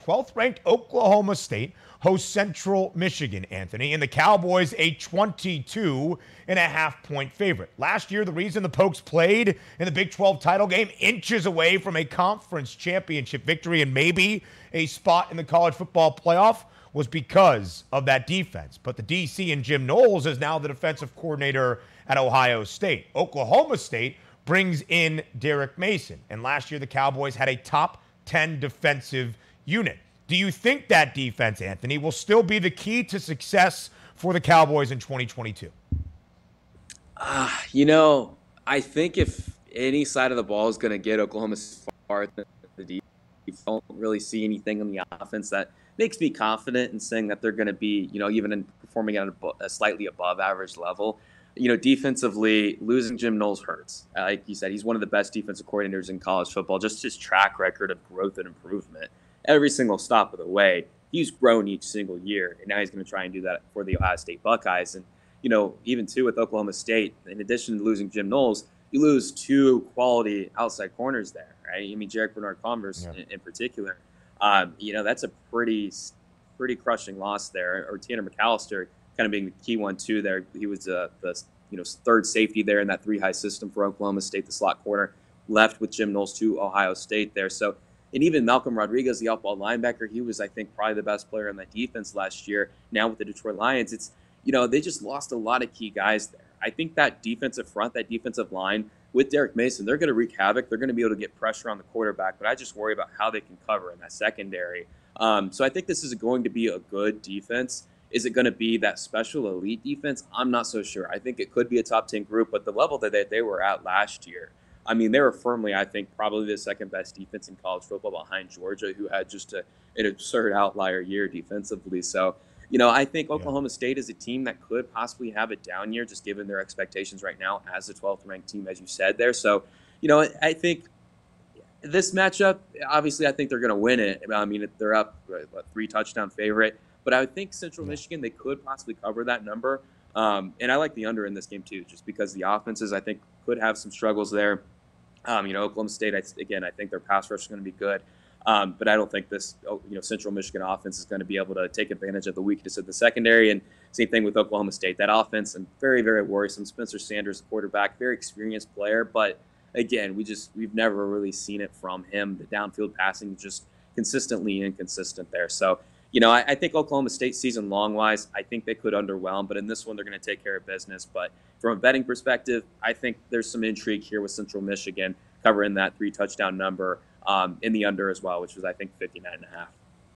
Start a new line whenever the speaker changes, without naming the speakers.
12th ranked Oklahoma State hosts Central Michigan, Anthony, and the Cowboys a 22.5-point favorite. Last year, the reason the Pokes played in the Big 12 title game, inches away from a conference championship victory and maybe a spot in the college football playoff, was because of that defense. But the DC and Jim Knowles is now the defensive coordinator at Ohio State. Oklahoma State brings in Derek Mason, and last year the Cowboys had a top 10 defensive unit. Do you think that defense, Anthony, will still be the key to success for the Cowboys in 2022?
I think if any side of the ball is going to get Oklahoma far, the defense, I don't really see anything on the offense that makes me confident in saying that they're going to be, even in performing at a slightly above average level. Defensively, losing Jim Knowles hurts. Like you said, he's one of the best defensive coordinators in college football. Just his track record of growth and improvement. Every single stop of the way, he's grown each single year, and now he's going to try and do that for the Ohio State Buckeyes. And, even too with Oklahoma State, in addition to losing Jim Knowles, you lose two quality outside corners there, right? I mean, Jarek Bernard-Converse in particular. That's a pretty crushing loss there. Or Tanner McAllister kind of being the key one too there. He was the third safety there in that three-high system for Oklahoma State, the slot corner, left with Jim Knowles to Ohio State there. So, and even Malcolm Rodriguez, the off-ball linebacker, he was, I think, probably the best player on that defense last year. Now with the Detroit Lions, it's, they just lost a lot of key guys there. I think that defensive front, that defensive line with Derek Mason, they're going to wreak havoc. They're going to be able to get pressure on the quarterback, but I just worry about how they can cover in that secondary. So I think this is going to be a good defense. Is it going to be that special elite defense? I'm not so sure. I think it could be a top 10 group, but the level that they were at last year, I mean, they were firmly, I think, probably the second best defense in college football behind Georgia, who had just an absurd outlier year defensively. So, I think Oklahoma State is a team that could possibly have a down year, just given their expectations right now as the 12th ranked team, as you said there. So, I think this matchup, obviously, I think they're going to win it. I mean, they're up a 3-touchdown favorite. But I would think Central Michigan, they could possibly cover that number. And I like the under in this game, too, just because the offenses, I think, could have some struggles there. Oklahoma State, I think their pass rush is going to be good. But I don't think this, Central Michigan offense is going to be able to take advantage of the weakness of the secondary. And same thing with Oklahoma State. That offense, and very, very worrisome. Spencer Sanders, quarterback, very experienced player. But, again, we've never really seen it from him. The downfield passing is just consistently inconsistent there. So, I think Oklahoma State season long-wise, I think they could underwhelm. But in this one, they're going to take care of business. But from a betting perspective, I think there's some intrigue here with Central Michigan covering that 3-touchdown number in the under as well, which was, I think, 59.5.